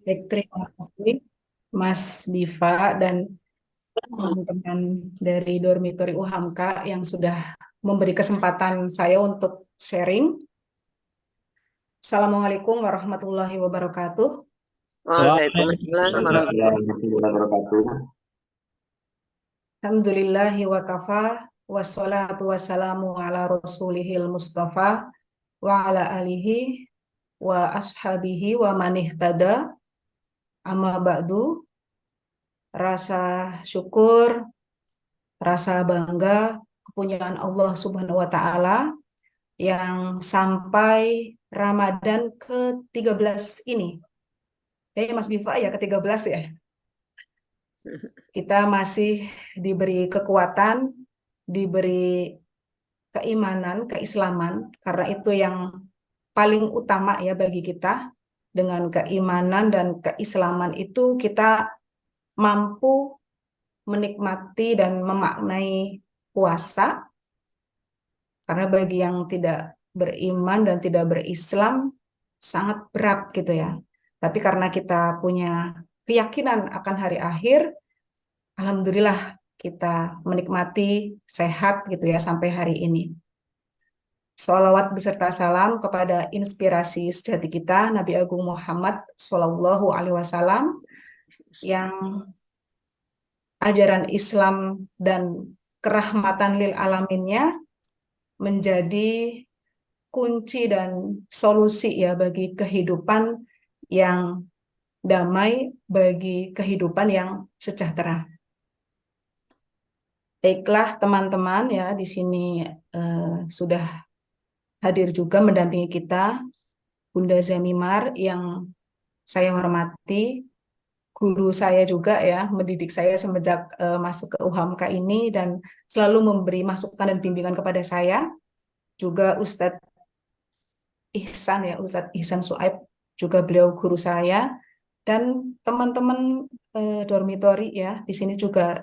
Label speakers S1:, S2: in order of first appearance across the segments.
S1: Baik, terima kasih Mas Biva dan teman-teman dari Dormitori UHAMKA yang sudah memberi kesempatan saya untuk sharing. Assalamualaikum warahmatullahi wabarakatuh.
S2: Waalaikumsalam
S3: Waalaikumsalam
S2: warahmatullahi
S3: warahmatullahi wabarakatuh.
S1: Alhamdulillahi wa kafa wassalatu wassalamu ala rasulihil mustafa wa ala alihi wa ashabihi wa manihtada amma ba'du. Rasa syukur, rasa bangga kepunyaan Allah Subhanahu wa taala yang sampai Ramadan ke-13 ini. Ya Mas Biva ya ke-13 ya. Kita masih diberi kekuatan, diberi keimanan, keislaman karena itu yang paling utama ya bagi kita. Dengan keimanan dan keislaman itu kita mampu menikmati dan memaknai puasa. Karena bagi yang tidak beriman dan tidak berislam sangat berat gitu ya. Tapi karena kita punya keyakinan akan hari akhir, alhamdulillah kita menikmati sehat gitu ya sampai hari ini. Sholawat beserta salam kepada inspirasi sejati kita Nabi Agung Muhammad Shallallahu Alaihi Wasallam yang ajaran Islam dan kerahmatan lil alaminnya menjadi kunci dan solusi ya bagi kehidupan yang damai, bagi kehidupan yang sejahtera. Baiklah teman-teman ya di sini sudah hadir juga mendampingi kita Bunda Zamimar yang saya hormati, guru saya juga ya mendidik saya semenjak masuk ke UHAMKA ini dan selalu memberi masukan dan bimbingan kepada saya. Juga Ustadz Ihsan ya, Ustadz Ihsan Suaib juga beliau guru saya dan teman-teman dormitori ya di sini juga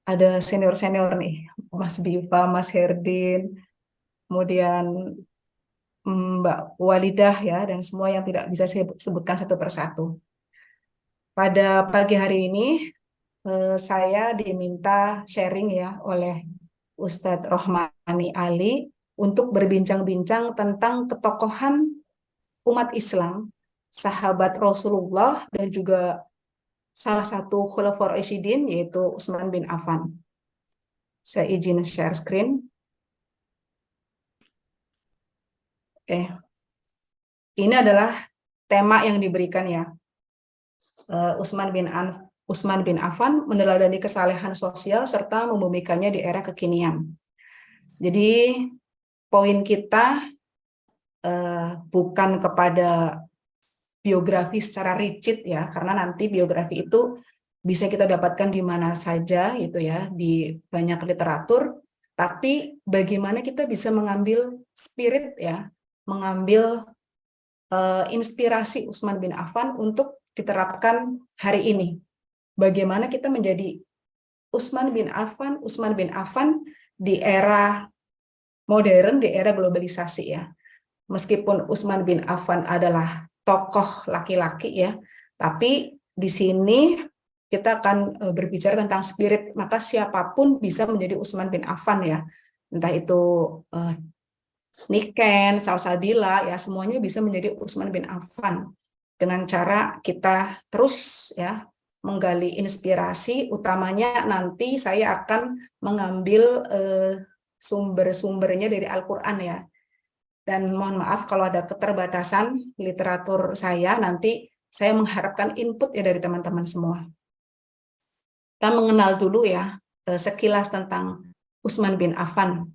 S1: ada senior-senior nih, Mas Biva, Mas Herdin, kemudian Mbak Walidah ya dan semua yang tidak bisa saya sebutkan satu persatu. Pada pagi hari ini saya diminta sharing ya oleh Ustadz Rohmani Ali untuk berbincang-bincang tentang ketokohan umat Islam, sahabat Rasulullah dan juga salah satu Khulafaur Rasyidin yaitu Utsman bin Affan. Saya izin share screen. Oke, ini adalah tema yang diberikan ya. Utsman bin Affan meneladani kesalehan sosial serta membumikannya di era kekinian. Jadi poin kita bukan kepada biografi secara rigid ya, karena nanti biografi itu bisa kita dapatkan di mana saja gitu ya, di banyak literatur, tapi bagaimana kita bisa mengambil spirit ya, mengambil inspirasi Utsman bin Affan untuk diterapkan hari ini. Bagaimana kita menjadi Utsman bin Affan di era modern, di era globalisasi ya. Meskipun Utsman bin Affan adalah tokoh laki-laki ya, tapi di sini kita akan berbicara tentang spirit, maka siapapun bisa menjadi Utsman bin Affan ya. Entah itu Niken, Salsabila ya, semuanya bisa menjadi Utsman bin Affan dengan cara kita terus ya menggali inspirasi, utamanya nanti saya akan mengambil sumber-sumbernya dari Al-Qur'an ya. Dan mohon maaf kalau ada keterbatasan literatur saya, nanti saya mengharapkan input ya dari teman-teman semua. Kita mengenal dulu ya sekilas tentang Utsman bin Affan.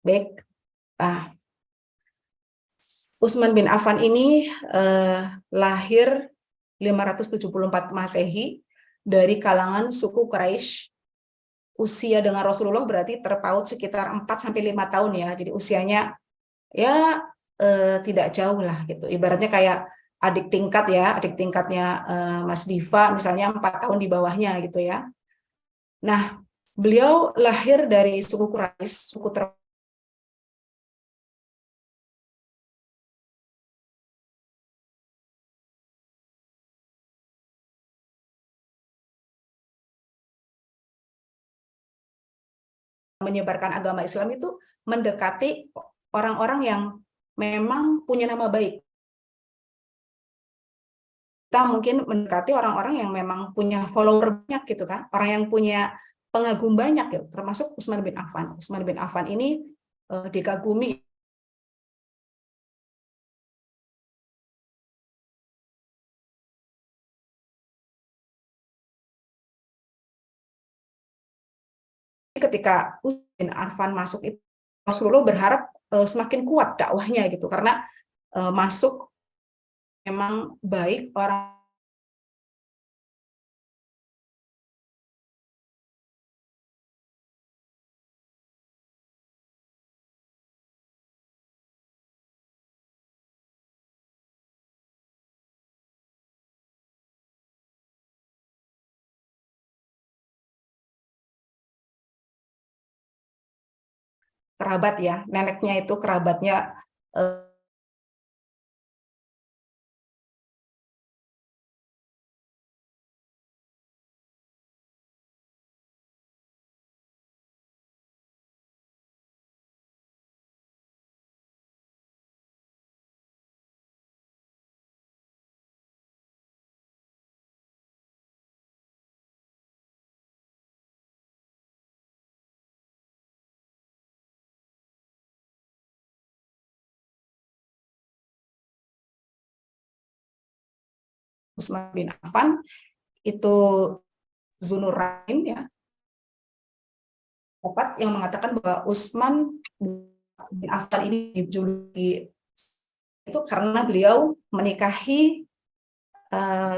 S1: Baik, Utsman bin Affan ini lahir 574 Masehi dari kalangan suku Quraisy. Usia dengan Rasulullah berarti terpaut sekitar 4-5 tahun ya. Jadi usianya ya tidak jauh lah gitu. Ibaratnya kayak adik tingkat ya, adik tingkatnya Mas Biva misalnya 4 tahun di bawahnya gitu ya. Nah, beliau lahir dari suku Quraisy, suku menyebarkan agama Islam itu mendekati orang-orang yang memang punya nama baik. Kita mungkin mendekati orang-orang yang memang punya follower banyak gitu kan, orang yang punya pengagum banyak gitu, termasuk Utsman bin Affan. Utsman bin Affan ini dikagumi ketika Utsman bin Affan masuk itu Rasulullah berharap semakin kuat dakwahnya gitu karena masuk memang baik orang kerabat ya, neneknya itu kerabatnya Utsman bin Affan itu Zunurain ya, dapat yang mengatakan bahwa Utsman bin Affan ini dijuluki itu karena beliau menikahi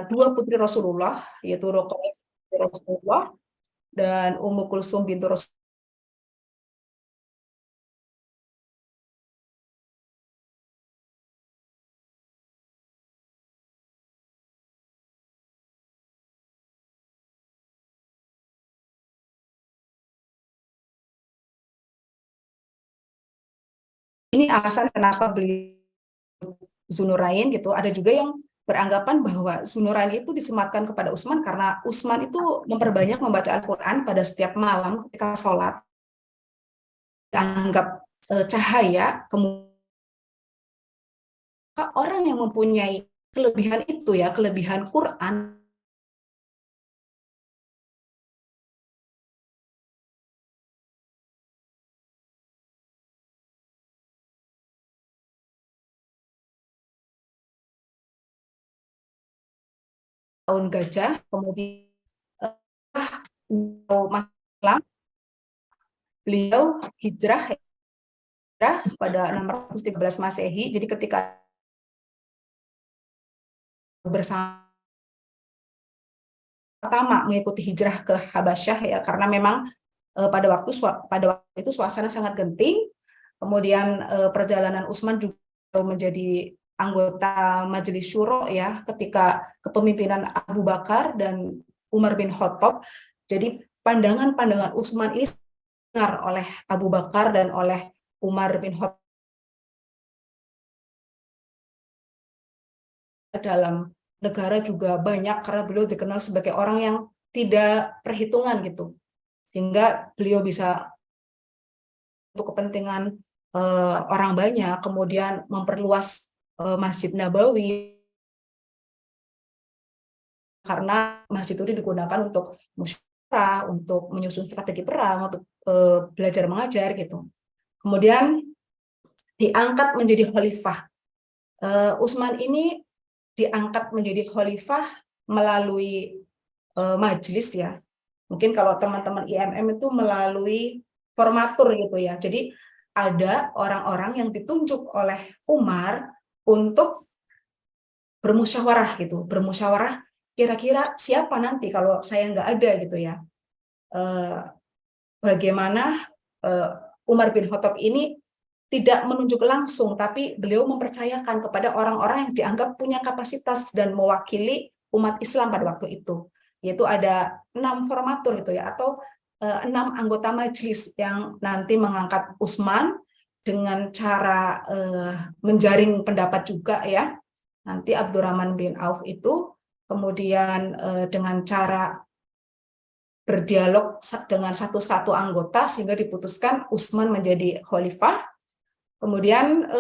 S1: dua putri Rasulullah, yaitu Ruqayyah binti Rasulullah dan Ummu Kulsum binti Rasulullah. Ini alasan kenapa beliau Zunurain gitu. Ada juga yang beranggapan bahwa Zunurain itu disematkan kepada Utsman karena Utsman itu memperbanyak membaca Al-Quran pada setiap malam ketika sholat, dianggap cahaya. Kemudian orang yang mempunyai kelebihan itu ya, kelebihan Quran, tahun gajah, kemudian masuk Islam, beliau hijrah pada 613 Masehi. Jadi ketika bersama pertama mengikuti hijrah ke Habasyah ya, karena memang pada waktu itu suasana sangat genting. Kemudian perjalanan Utsman juga menjadi anggota Majelis Syuro ya ketika kepemimpinan Abu Bakar dan Umar bin Khattab. Jadi pandangan-pandangan Utsman ini dengar oleh Abu Bakar dan oleh Umar bin Khattab dalam negara juga banyak karena beliau dikenal sebagai orang yang tidak perhitungan gitu, sehingga beliau bisa untuk kepentingan orang banyak, kemudian memperluas Masjid Nabawi karena masjid itu digunakan untuk musyawarah, untuk menyusun strategi perang, untuk belajar mengajar gitu. Kemudian diangkat menjadi khalifah. Utsman ini diangkat menjadi khalifah melalui majelis ya. Mungkin kalau teman-teman IMM itu melalui formatur gitu ya. Jadi ada orang-orang yang ditunjuk oleh Umar untuk bermusyawarah gitu. Bermusyawarah kira-kira siapa nanti kalau saya nggak ada gitu ya. Bagaimana Umar bin Khattab ini tidak menunjuk langsung, tapi beliau mempercayakan kepada orang-orang yang dianggap punya kapasitas dan mewakili umat Islam pada waktu itu. Yaitu ada 6 formatur itu ya, atau 6 anggota majelis yang nanti mengangkat Utsman dengan cara menjaring pendapat juga ya. Nanti Abdurrahman bin Auf itu kemudian dengan cara berdialog dengan satu-satu anggota sehingga diputuskan Utsman menjadi khalifah. Kemudian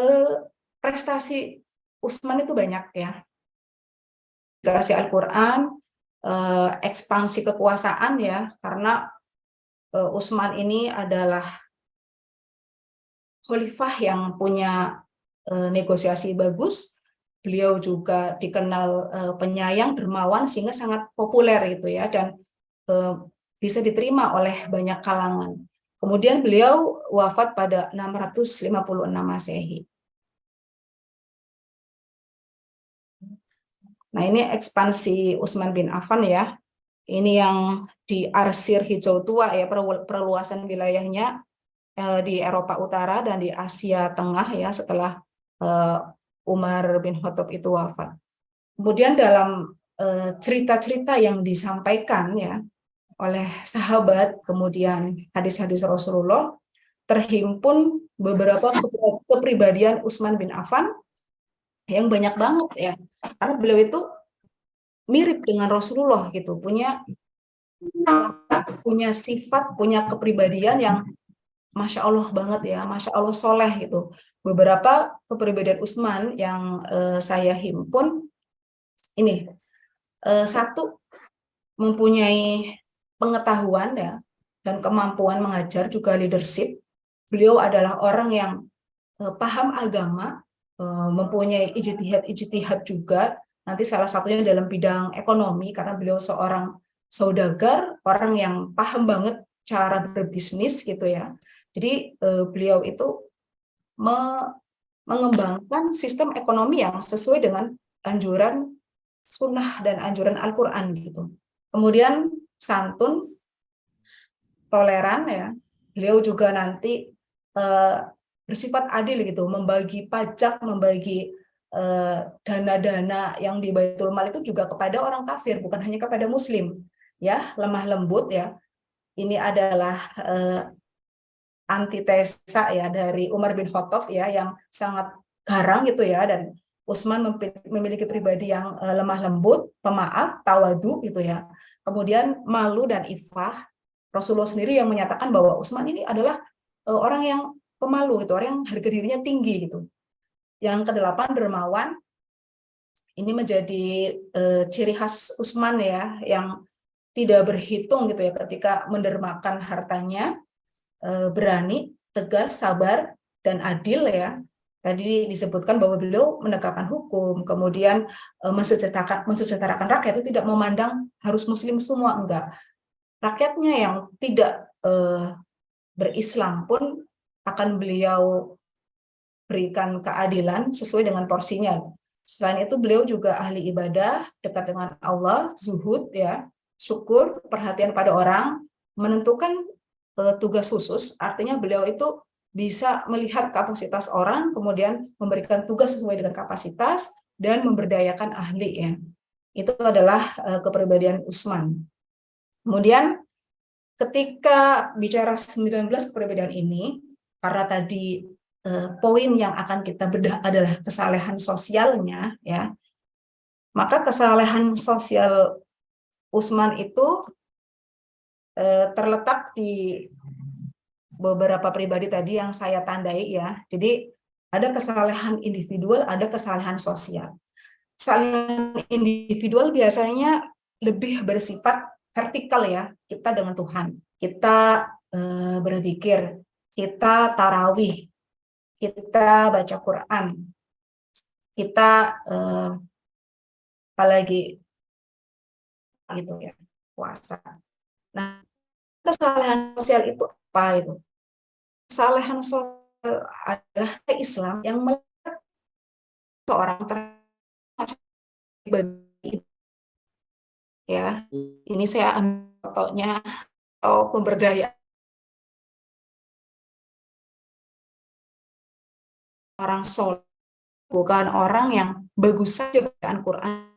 S1: prestasi Utsman itu banyak ya. Dikasih Al-Quran, ekspansi kekuasaan ya, karena Utsman ini adalah khalifah yang punya negosiasi bagus. Beliau juga dikenal penyayang, dermawan, sehingga sangat populer gitu ya, dan bisa diterima oleh banyak kalangan. Kemudian beliau wafat pada 656 Masehi. Nah, ini ekspansi Utsman bin Affan ya. Ini yang di Arsir Hijau Tua ya, perluasan wilayahnya di Eropa Utara dan di Asia Tengah ya, setelah Umar bin Khattab itu wafat. Kemudian dalam cerita-cerita yang disampaikan ya oleh sahabat, kemudian hadis-hadis Rasulullah, terhimpun beberapa kepribadian Utsman bin Affan yang banyak banget ya, karena beliau itu mirip dengan Rasulullah gitu, punya sifat, punya kepribadian yang Masya Allah banget ya, Masya Allah soleh gitu. Beberapa kepribadian Utsman yang saya himpun ini, satu, mempunyai pengetahuan ya dan kemampuan mengajar, juga leadership. Beliau adalah orang yang paham agama, mempunyai ijtihad juga. Nanti salah satunya dalam bidang ekonomi, karena beliau seorang saudagar, orang yang paham banget cara berbisnis gitu ya. Jadi beliau itu mengembangkan sistem ekonomi yang sesuai dengan anjuran sunnah dan anjuran Al-Quran gitu. Kemudian santun, toleran ya. Beliau juga nanti bersifat adil gitu, membagi pajak, membagi dana-dana yang di Baitul Mal itu juga kepada orang kafir, bukan hanya kepada Muslim. Ya, lemah lembut ya. Ini adalah antitesa ya dari Umar bin Khattab ya, yang sangat garang gitu ya, dan Utsman memiliki pribadi yang lemah lembut, pemaaf, tawadu gitu ya. Kemudian malu dan ifah. Rasulullah sendiri yang menyatakan bahwa Utsman ini adalah orang yang pemalu gitu, orang yang harga dirinya tinggi gitu. Yang kedelapan, dermawan. Ini menjadi ciri khas Utsman ya, yang tidak berhitung gitu ya ketika mendermakan hartanya, berani, tegas, sabar, dan adil ya. Tadi disebutkan bahwa beliau menegakkan hukum, kemudian mensejahterakan rakyat, itu tidak memandang harus muslim semua, enggak. Rakyatnya yang tidak berislam pun akan beliau berikan keadilan sesuai dengan porsinya. Selain itu beliau juga ahli ibadah, dekat dengan Allah, zuhud ya, syukur, perhatian pada orang, menentukan tugas khusus, artinya beliau itu bisa melihat kapasitas orang, kemudian memberikan tugas sesuai dengan kapasitas, dan memberdayakan ahli ya. Itu adalah kepribadian Utsman. Kemudian ketika bicara 19 kepribadian ini, karena tadi poin yang akan kita bedah adalah kesalehan sosialnya ya, maka kesalehan sosial Utsman itu terletak di beberapa pribadi tadi yang saya tandai ya. Jadi ada kesalehan individual, ada kesalehan sosial. Kesalehan individual biasanya lebih bersifat vertikal ya, kita dengan Tuhan. Kita berzikir, kita tarawih, kita baca Quran, kita apalagi gitu ya, puasa. Nah, kesalehan sosial itu apa itu? Kesalehan sosial adalah Islam yang melihat seorang pribadi ya. Ini saya ambil contohnya atau pemberdayaan orang soleh, bukan orang yang bagus saja bacaan Quran,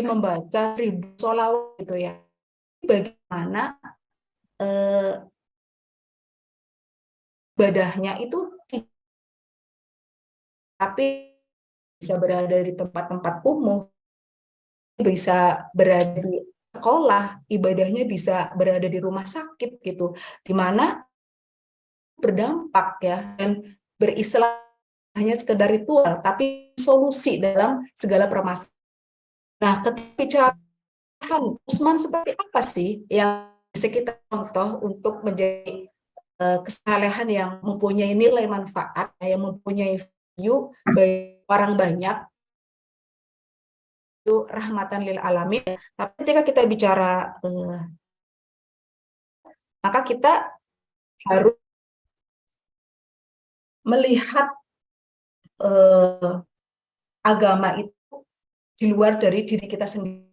S1: membaca 1000 sholawat gitu ya. Bagaimana ibadahnya itu, tapi bisa berada di tempat-tempat umum, bisa berada di sekolah, ibadahnya bisa berada di rumah sakit gitu, di mana berdampak ya, dan berislam hanya sekedar ritual, tapi solusi dalam segala permasalahan. Nah, ketika bicara Usman seperti apa sih yang bisa kita contoh untuk menjadi kesalehan yang mempunyai nilai manfaat, yang mempunyai value bagi orang banyak, itu rahmatan lil alamin. Tapi ketika kita bicara maka kita harus melihat agama itu di luar dari diri kita sendiri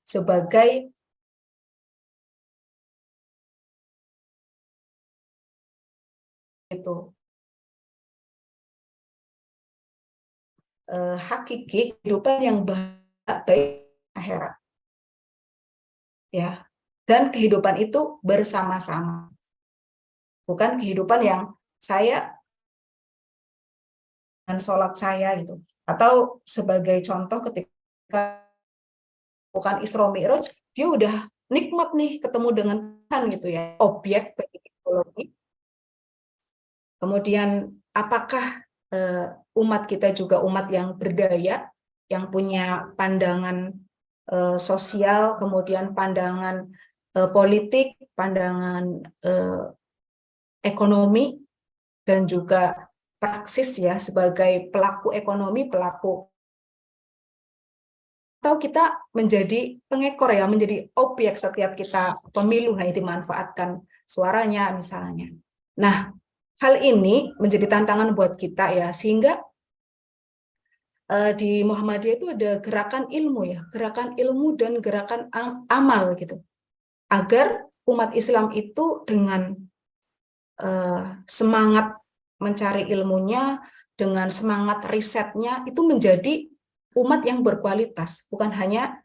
S1: sebagai itu hakiki kehidupan yang baik akhirat ya, dan kehidupan itu bersama-sama, bukan kehidupan yang saya dan sholat saya gitu. Atau sebagai contoh ketika bukan Isra Mi'raj, dia udah nikmat nih ketemu dengan Tuhan gitu ya, objek bagi psikologi. Kemudian apakah umat kita juga umat yang berdaya, yang punya pandangan sosial, kemudian pandangan politik, pandangan ekonomi, dan juga praksis ya sebagai pelaku ekonomi, pelaku, atau kita menjadi pengekor ya, menjadi objek setiap kita pemilu hanya dimanfaatkan suaranya misalnya. Nah, hal ini menjadi tantangan buat kita ya, sehingga di Muhammadiyah itu ada gerakan ilmu ya, gerakan ilmu dan gerakan amal gitu, agar umat Islam itu dengan semangat mencari ilmunya, dengan semangat risetnya, itu menjadi umat yang berkualitas, bukan hanya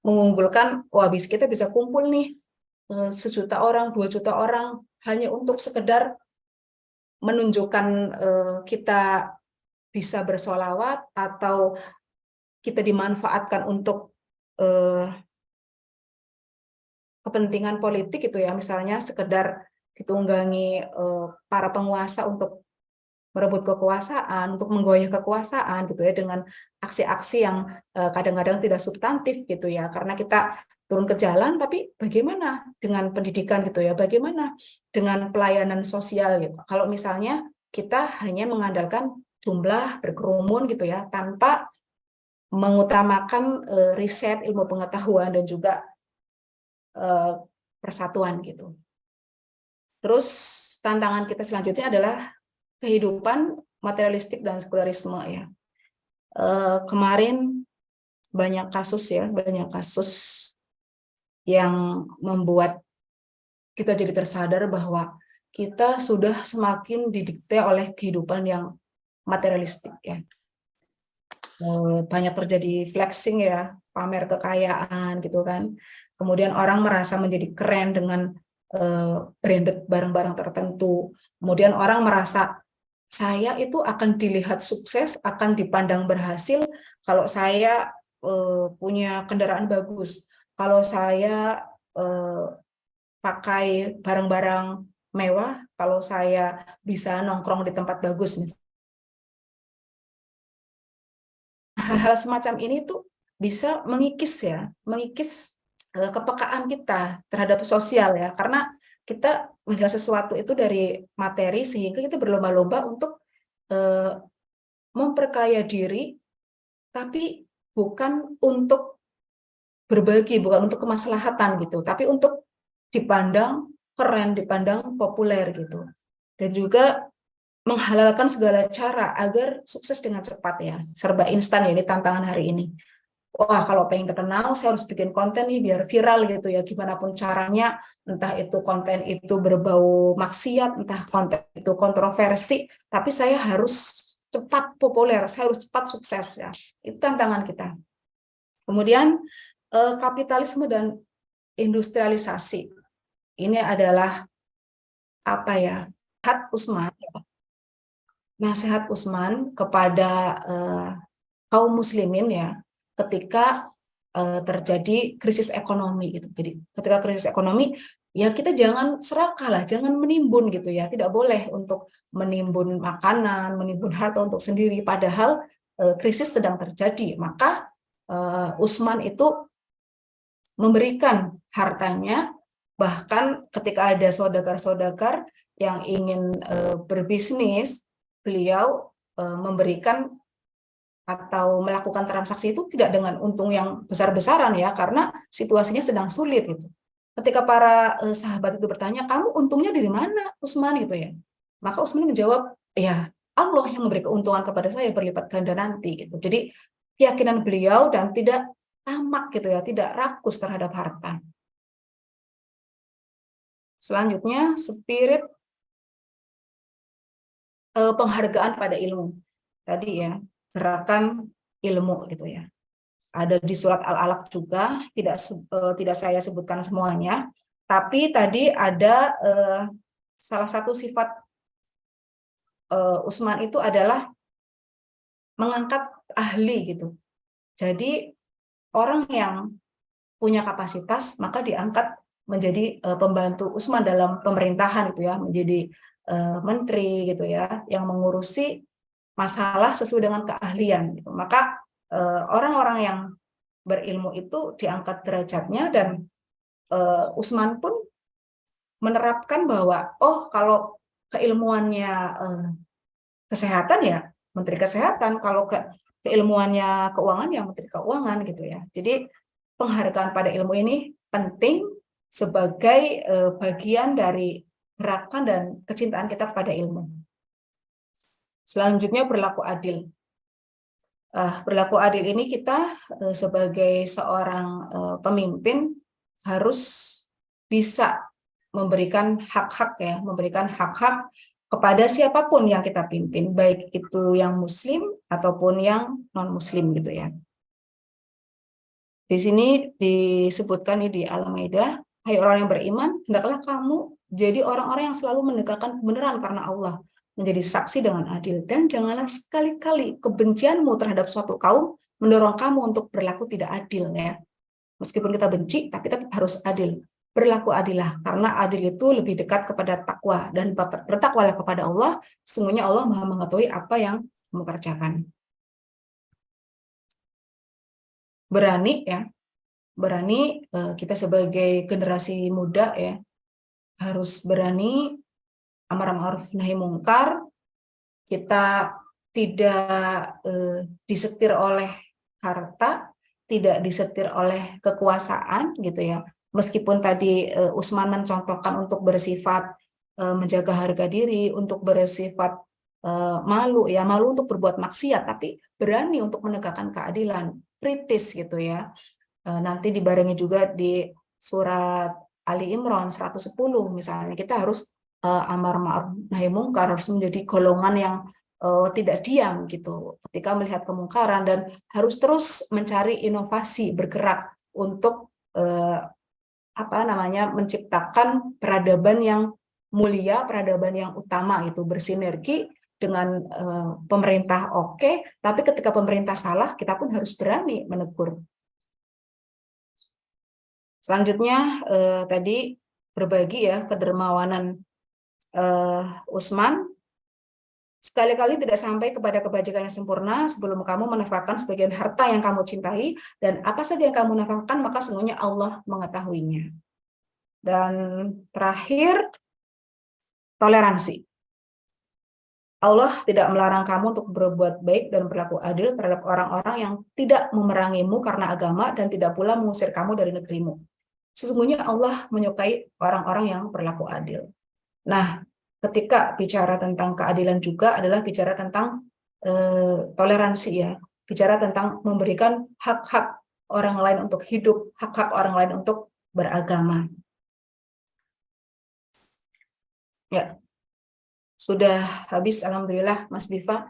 S1: mengunggulkan, wah kita bisa kumpul nih 1.000.000 orang, 2 juta orang, hanya untuk sekedar menunjukkan kita bisa bersolawat, atau kita dimanfaatkan untuk kepentingan politik itu ya, misalnya sekedar ditunggangi para penguasa untuk merebut kekuasaan, untuk menggoyah kekuasaan gitu ya, dengan aksi-aksi yang kadang-kadang tidak substantif gitu ya, karena kita turun ke jalan, tapi bagaimana dengan pendidikan gitu ya, bagaimana dengan pelayanan sosial gitu. Kalau misalnya kita hanya mengandalkan jumlah berkerumun gitu ya, tanpa mengutamakan riset, ilmu pengetahuan, dan juga persatuan gitu. Terus tantangan kita selanjutnya adalah kehidupan materialistik dan sekularisme ya. Kemarin banyak kasus ya, banyak kasus yang membuat kita jadi tersadar bahwa kita sudah semakin didikte oleh kehidupan yang materialistik ya. Banyak terjadi flexing ya, pamer kekayaan gitu kan. Kemudian orang merasa menjadi keren dengan branded barang-barang tertentu. Kemudian orang merasa saya itu akan dilihat sukses, akan dipandang berhasil kalau saya punya kendaraan bagus, kalau saya pakai barang-barang mewah, kalau saya bisa nongkrong di tempat bagus. Hal-hal semacam ini tuh bisa mengikis kepekaan kita terhadap sosial ya, karena kita melihat sesuatu itu dari materi, sehingga kita berlomba-lomba untuk memperkaya diri, tapi bukan untuk berbagi, bukan untuk kemaslahatan gitu, tapi untuk dipandang keren, dipandang populer gitu. Dan juga menghalalkan segala cara agar sukses dengan cepat ya, serba instan ya, ini tantangan hari ini. Wah, kalau pengen terkenal, saya harus bikin konten nih biar viral gitu ya, gimana pun caranya, entah itu konten itu berbau maksiat, entah konten itu kontroversi, tapi saya harus cepat populer, saya harus cepat sukses ya. Itu tantangan kita. Kemudian kapitalisme dan industrialisasi. Ini adalah apa ya? Nasihat Utsman kepada kaum muslimin ya, ketika terjadi krisis ekonomi gitu. Jadi ketika krisis ekonomi, ya kita jangan serakah lah, jangan menimbun gitu ya. Tidak boleh untuk menimbun makanan, menimbun harta untuk sendiri, padahal krisis sedang terjadi. Maka Utsman itu memberikan hartanya, bahkan ketika ada saudagar-saudagar yang ingin berbisnis, beliau memberikan atau melakukan transaksi itu tidak dengan untung yang besar-besaran ya, karena situasinya sedang sulit gitu. Ketika para sahabat itu bertanya, kamu untungnya dari mana, Utsman gitu ya? Maka Utsman menjawab, ya Allah yang memberi keuntungan kepada saya berlipat ganda nanti gitu. Jadi keyakinan beliau dan tidak tamak gitu ya, tidak rakus terhadap harta. Selanjutnya, spirit penghargaan pada ilmu. Tadi ya, gerakan ilmu gitu ya. Ada di surat Al-Alaq juga, tidak saya sebutkan semuanya, tapi tadi ada salah satu sifat Utsman itu adalah mengangkat ahli gitu. Jadi orang yang punya kapasitas maka diangkat menjadi pembantu Utsman dalam pemerintahan gitu ya, menjadi menteri gitu ya, yang mengurusi masalah sesuai dengan keahlian gitu. Maka orang-orang yang berilmu itu diangkat derajatnya, dan Utsman pun menerapkan bahwa kalau keilmuannya kesehatan ya menteri kesehatan, kalau keilmuannya keuangan ya menteri keuangan gitu ya. Jadi penghargaan pada ilmu ini penting sebagai bagian dari gerakan dan kecintaan kita pada ilmu. Selanjutnya berlaku adil. Berlaku adil ini kita sebagai seorang pemimpin harus bisa memberikan hak-hak ya, memberikan hak-hak kepada siapapun yang kita pimpin, baik itu yang muslim ataupun yang non-muslim gitu ya. Di sini disebutkan di Al-Maidah, hai orang yang beriman, hendaklah kamu jadi orang-orang yang selalu menegakkan kebenaran karena Allah, menjadi saksi dengan adil, dan janganlah sekali-kali kebencianmu terhadap suatu kaum mendorong kamu untuk berlaku tidak adil ya. Meskipun kita benci, tapi tetap harus adil. Berlaku adillah, karena adil itu lebih dekat kepada takwa, dan bertakwalah kepada Allah, sesungguhnya Allah Maha mengetahui apa yang kamu kerjakan. Berani ya, berani kita sebagai generasi muda ya, harus berani amar ma'ruf nahi mungkar. Kita tidak disetir oleh harta, tidak disetir oleh kekuasaan gitu ya. Meskipun tadi Utsman mencontohkan untuk bersifat menjaga harga diri, untuk bersifat malu ya, malu untuk berbuat maksiat, tapi berani untuk menegakkan keadilan, kritis gitu ya. Nanti dibarengi juga di surat Ali Imran 110 misalnya, kita harus amar ma'ruf nahi mungkar, harus menjadi golongan yang tidak diam gitu ketika melihat kemungkaran, dan harus terus mencari inovasi, bergerak untuk menciptakan peradaban yang mulia, peradaban yang utama itu bersinergi dengan pemerintah tapi ketika pemerintah salah kita pun harus berani menegur. Selanjutnya tadi berbagi ya kedermawanan Utsman. Sekali-kali tidak sampai kepada kebajikan yang sempurna sebelum kamu menafkahkan sebagian harta yang kamu cintai, dan apa saja yang kamu nafkahkan maka semuanya Allah mengetahuinya. Dan terakhir, toleransi. Allah tidak melarang kamu untuk berbuat baik dan berlaku adil terhadap orang-orang yang tidak memerangimu karena agama dan tidak pula mengusir kamu dari negerimu. Sesungguhnya Allah menyukai orang-orang yang berlaku adil. Nah, ketika bicara tentang keadilan juga adalah bicara tentang toleransi ya, bicara tentang memberikan hak-hak orang lain untuk hidup, hak-hak orang lain untuk beragama. Ya, sudah habis alhamdulillah Mas Diva.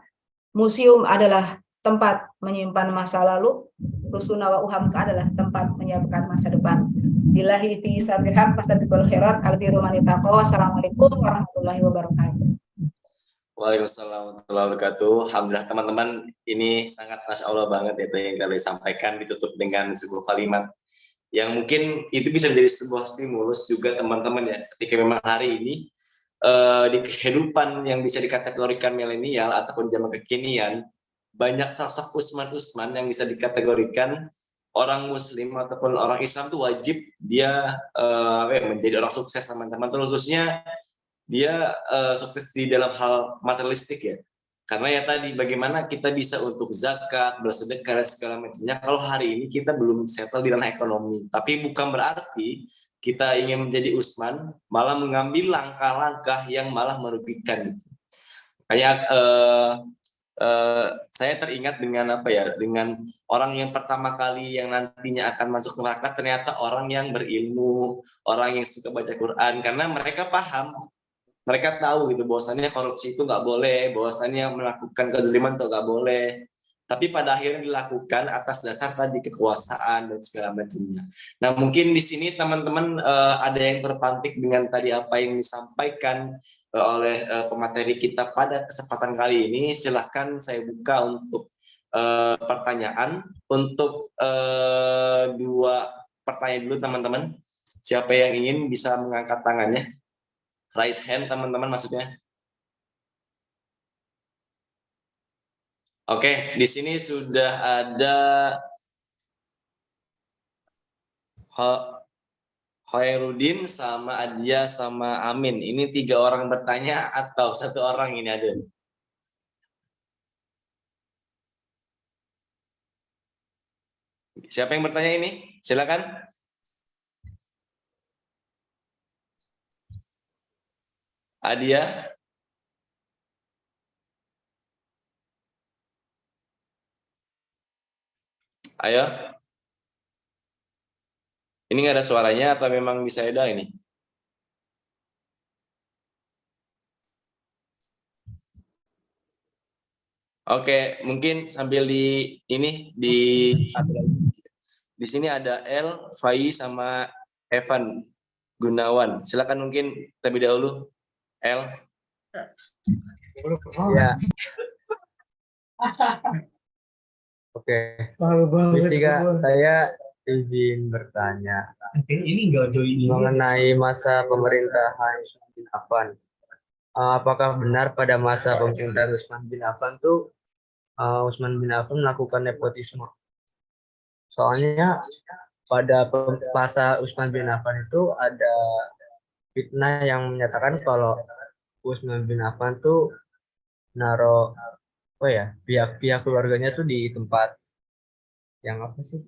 S1: Museum adalah tempat menyimpan masa lalu, Rusuna wa Uhamka adalah tempat menyiapkan masa depan. Billahi fi sabil haq fastabiqul khairat albiru man ittaqa. Wassalamualaikum warahmatullahi wabarakatuh.
S3: Waalaikumsalam warahmatullahi wabarakatuh. Alhamdulillah teman-teman, ini sangat masya Allah banget ya yang kalian sampaikan, ditutup dengan sebuah kalimat yang mungkin itu bisa menjadi sebuah stimulus juga teman-teman ya, ketika memang hari ini di kehidupan yang bisa dikategorikan milenial ataupun zaman kekinian, banyak sosok Usman yang bisa dikategorikan orang Muslim ataupun orang Islam tuh wajib dia menjadi orang sukses teman-teman, khususnya dia sukses di dalam hal materialistik ya. Karena ya tadi bagaimana kita bisa untuk zakat, bersedekah dan segala macamnya kalau hari ini kita belum settle di ranah ekonomi. Tapi bukan berarti kita ingin menjadi Usman malah mengambil langkah-langkah yang malah merugikan. Kayak saya teringat dengan apa ya, dengan orang yang pertama kali yang nantinya akan masuk neraka ternyata orang yang berilmu, orang yang suka baca Quran, karena mereka paham, mereka tahu gitu bahwasannya korupsi itu nggak boleh, bahwasannya melakukan kezaliman itu nggak boleh. Tapi pada akhirnya dilakukan atas dasar tadi kekuasaan dan segala macamnya. Nah mungkin di sini teman-teman ada yang terpantik dengan tadi apa yang disampaikan oleh pemateri kita pada kesempatan kali ini. Silahkan saya buka untuk pertanyaan. Untuk dua pertanyaan dulu teman-teman. Siapa yang ingin bisa mengangkat tangannya? Raise hand teman-teman maksudnya. Oke, di sini sudah ada Hoirudin sama Adia sama Amin. Ini 3 orang bertanya atau 1 orang ini ada? Siapa yang bertanya ini? Silakan. Adia. Ayo. Ini nggak ada suaranya atau memang bisa ada ini? Oke, mungkin sambil di sini ada El, Fai sama Evan Gunawan. Silakan mungkin terlebih dahulu El.
S4: Ya. Oke. Ketika saya izin bertanya mengenai masa pemerintahan Usman bin Affan. Apakah benar pada masa pemerintahan Usman bin Affan tuh Usman bin Affan melakukan nepotisme? Soalnya pada masa Usman bin Affan itu ada fitnah yang menyatakan kalau Usman bin Affan tuh naruh pihak keluarganya tuh di tempat yang apa sih?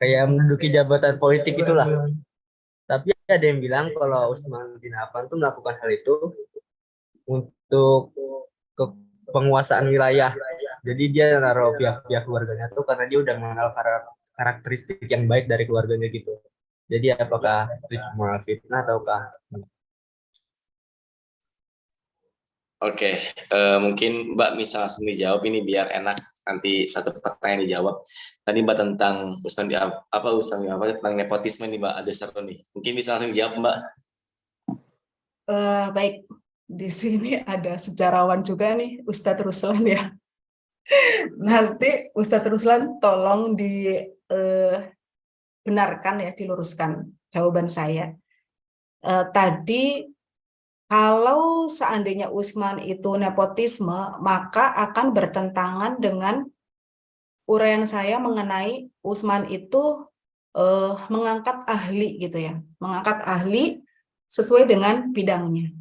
S4: Kayak menduduki jabatan politik itulah. Tapi ada yang bilang kalau Usman bin Affan tuh melakukan hal itu untuk penguasaan wilayah. Jadi dia naruh pihak keluarganya tuh karena dia udah mengenal karakteristik yang baik dari keluarganya gitu. Jadi apakah itu cuma fitnah ataukah?
S3: Oke, mungkin Mbak bisa langsung dijawab ini biar enak nanti satu pertanyaan dijawab. Tadi Mbak tentang tentang nepotisme nih Mbak, ada seru nih. Mungkin bisa langsung dijawab Mbak.
S1: Baik, di sini ada sejarawan juga nih, Ustadz Ruslan ya. Nanti Ustadz Ruslan tolong dibenarkan ya, diluruskan jawaban saya. Tadi kalau seandainya Usman itu nepotisme, maka akan bertentangan dengan uraian saya mengenai Usman itu mengangkat ahli gitu ya, mengangkat ahli sesuai dengan bidangnya.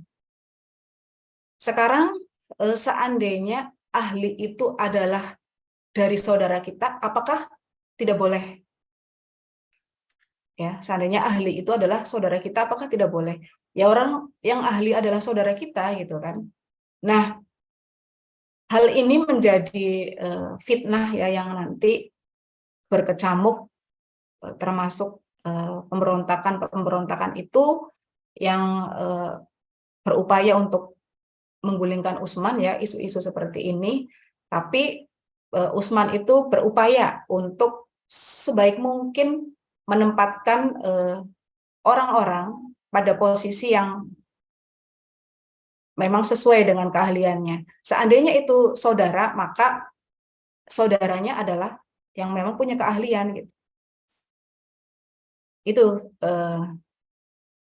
S1: Sekarang seandainya ahli itu adalah dari saudara kita, apakah tidak boleh? Ya, seandainya ahli itu adalah saudara kita, apakah tidak boleh? Ya orang yang ahli adalah saudara kita gitu kan. Nah, hal ini menjadi fitnah ya yang nanti berkecamuk termasuk pemberontakan itu yang berupaya untuk menggulingkan Usman ya, isu-isu seperti ini. Tapi Usman itu berupaya untuk sebaik mungkin menempatkan orang-orang pada posisi yang memang sesuai dengan keahliannya. Seandainya itu saudara, maka saudaranya adalah yang memang punya keahlian gitu. Itu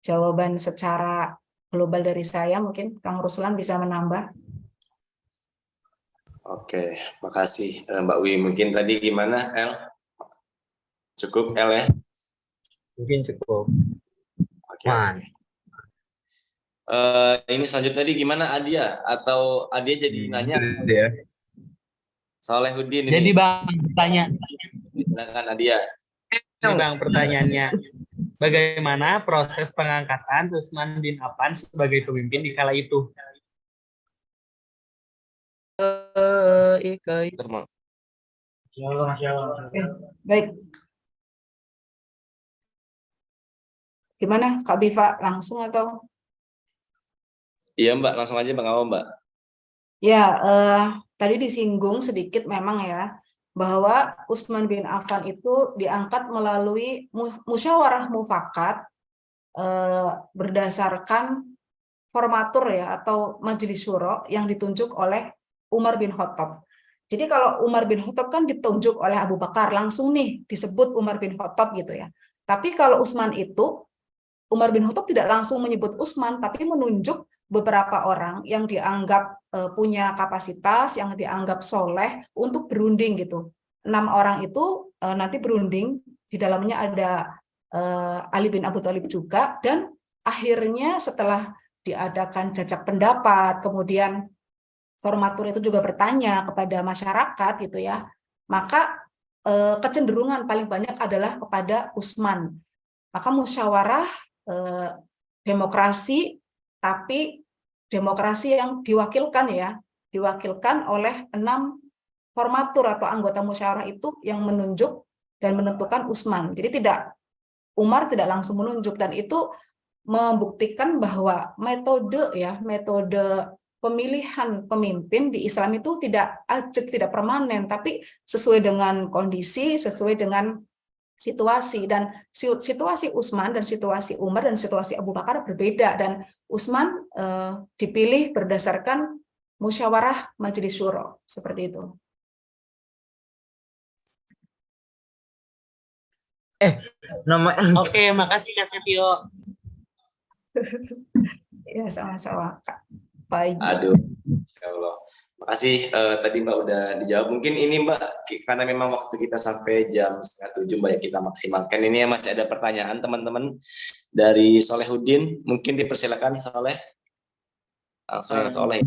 S1: jawaban secara global dari saya. Mungkin Kang Ruslan bisa menambah.
S3: Oke, makasih Mbak Wi. Mungkin tadi gimana, El? Cukup, El ya?
S4: Mungkin cukup.
S3: Oke. Ini selanjutnya tadi gimana Adia? Atau Adia jadi nanya?
S4: Ya.
S3: Solehuddin
S5: Jadi
S3: ini.
S5: Bang, tanya.
S3: Silakan Adia.
S5: Ini Bang, pertanyaannya. Bagaimana proses pengangkatan Utsman bin Affan sebagai pemimpin di kala itu?
S1: Baik. Gimana Kak Biva, langsung atau?
S3: Iya Mbak, langsung aja Bang Awam Mbak.
S1: Ya, tadi disinggung sedikit memang ya, bahwa Utsman bin Affan itu diangkat melalui musyawarah mufakat berdasarkan formatur ya, atau majelis syuro yang ditunjuk oleh Umar bin Khattab. Jadi kalau Umar bin Khattab kan ditunjuk oleh Abu Bakar, langsung nih disebut Umar bin Khattab gitu ya. Tapi kalau Utsman itu, Umar bin Khattab tidak langsung menyebut Utsman, tapi menunjuk beberapa orang yang dianggap punya kapasitas, yang dianggap soleh untuk berunding gitu. 6 orang itu nanti berunding, di dalamnya ada Ali bin Abi Thalib juga, dan akhirnya setelah diadakan jajak pendapat, kemudian formatur itu juga bertanya kepada masyarakat gitu ya, maka kecenderungan paling banyak adalah kepada Utsman. Maka musyawarah demokrasi, tapi demokrasi yang diwakilkan ya, diwakilkan oleh 6 formatur atau anggota musyawarah itu yang menunjuk dan menentukan Utsman. Jadi Umar tidak langsung menunjuk, dan itu membuktikan bahwa metode pemilihan pemimpin di Islam itu tidak ajak, tidak permanen, tapi sesuai dengan kondisi, sesuai dengan situasi, dan situasi Utsman dan situasi Umar dan situasi Abu Bakar berbeda, dan Utsman dipilih berdasarkan musyawarah majelis syuro seperti itu.
S5: Oke, makasih Kak Setio.
S1: Ya, sama-sama Kak. Baik.
S3: Aduh, Insya Allah. Makasih tadi Mbak udah dijawab. Mungkin ini Mbak, karena memang waktu kita sampai jam 6:30 Mbak, ya kita maksimalkan. Ini ya, masih ada pertanyaan teman-teman dari Solehuddin. Mungkin dipersilakan Soleh. Langsung ya Soleh.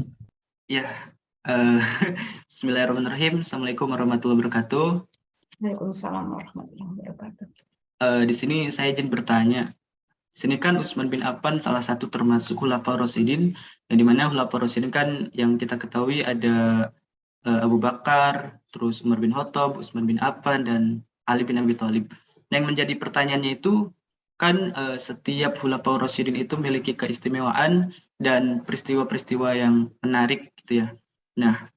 S6: Ya, Bismillahirrahmanirrahim. Assalamualaikum warahmatullahi wabarakatuh.
S1: Waalaikumsalam warahmatullahi wabarakatuh.
S6: Di sini saya izin bertanya. Di sini kan Utsman bin Affan salah satu termasuk Khulafaur Rasyidin, yang dimana Khulafaur Rasyidin kan yang kita ketahui ada Abu Bakar, terus Umar bin Khattab, Utsman bin Affan, dan Ali bin Abi Thalib. Nah, yang menjadi pertanyaannya itu kan setiap Khulafaur Rasyidin itu memiliki keistimewaan dan peristiwa-peristiwa yang menarik gitu ya. Nah,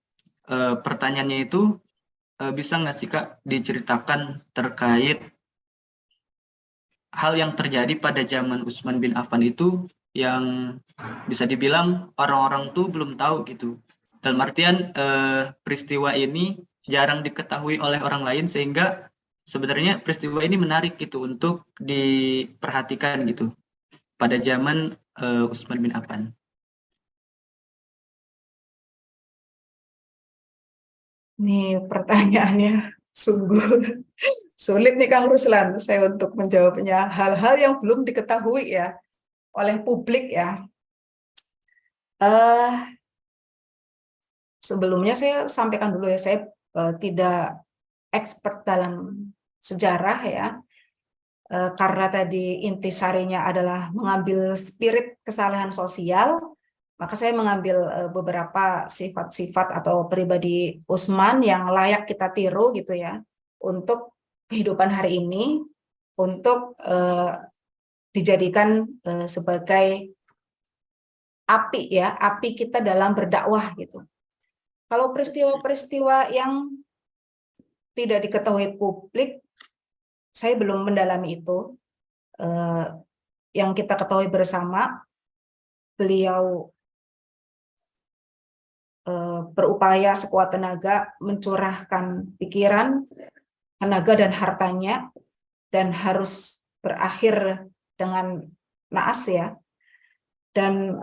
S6: pertanyaannya itu bisa nggak sih Kak diceritakan terkait hal yang terjadi pada zaman Utsman bin Affan itu yang bisa dibilang orang-orang tuh belum tahu gitu. Dalam artian peristiwa ini jarang diketahui oleh orang lain, sehingga sebenarnya peristiwa ini menarik gitu untuk diperhatikan gitu pada zaman Utsman bin Affan.
S1: Ini pertanyaannya sungguh sulit nih Kang Ruslan, saya untuk menjawabnya. Hal-hal yang belum diketahui ya oleh publik ya. Sebelumnya saya sampaikan dulu ya, saya tidak expert dalam sejarah ya, karena tadi intisarinya adalah mengambil spirit kesalahan sosial, maka saya mengambil beberapa sifat-sifat atau pribadi Utsman yang layak kita tiru gitu ya, untuk kehidupan hari ini, untuk dijadikan sebagai api ya, api kita dalam berdakwah gitu. Kalau peristiwa-peristiwa yang tidak diketahui publik, saya belum mendalami itu. yang kita ketahui bersama, beliau berupaya sekuat tenaga mencurahkan pikiran, tenaga dan hartanya, dan harus berakhir dengan naas ya. Dan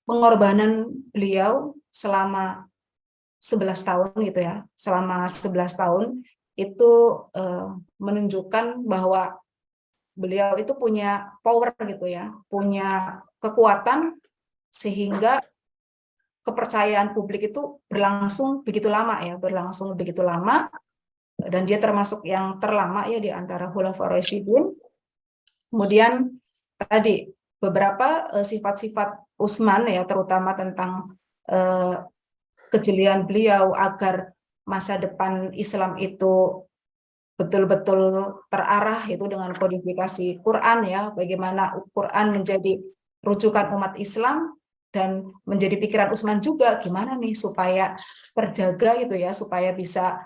S1: pengorbanan beliau selama 11 tahun gitu ya, selama 11 tahun itu menunjukkan bahwa beliau itu punya power gitu ya, punya kekuatan sehingga kepercayaan publik itu berlangsung begitu lama ya, dan dia termasuk yang terlama ya di antara Khulafaur Rasyidin. Kemudian tadi beberapa sifat-sifat Utsman ya, terutama tentang kejelian beliau agar masa depan Islam itu betul-betul terarah itu dengan kodifikasi Quran ya, bagaimana Quran menjadi rujukan umat Islam dan menjadi pikiran Utsman juga gimana nih supaya terjaga gitu ya, supaya bisa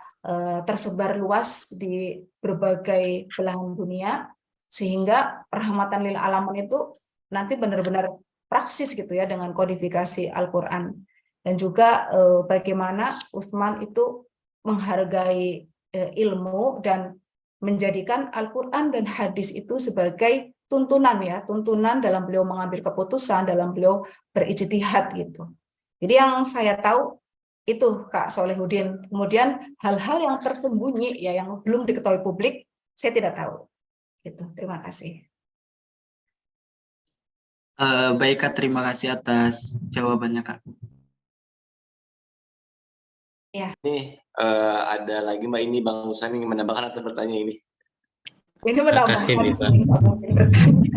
S1: tersebar luas di berbagai belahan dunia, sehingga rahmatan lil alamin itu nanti benar-benar praksis gitu ya dengan kodifikasi Al-Quran. Dan juga bagaimana Utsman itu menghargai ilmu dan menjadikan Al-Quran dan hadis itu sebagai tuntunan ya, tuntunan dalam beliau mengambil keputusan, dalam beliau berijtihad gitu. Jadi yang saya tahu itu Kak Solehudin. Kemudian hal-hal yang tersembunyi ya, yang belum diketahui publik, saya tidak tahu. Gitu. Terima kasih.
S6: Baik Kak, terima kasih atas jawabannya Kak.
S1: Ya.
S3: Nih ada lagi Mbak, ini Bang Musa nih menambahkan atau bertanya ini.
S1: Ini menambahkan
S7: Makasih,
S1: sih, mungkin bertanya.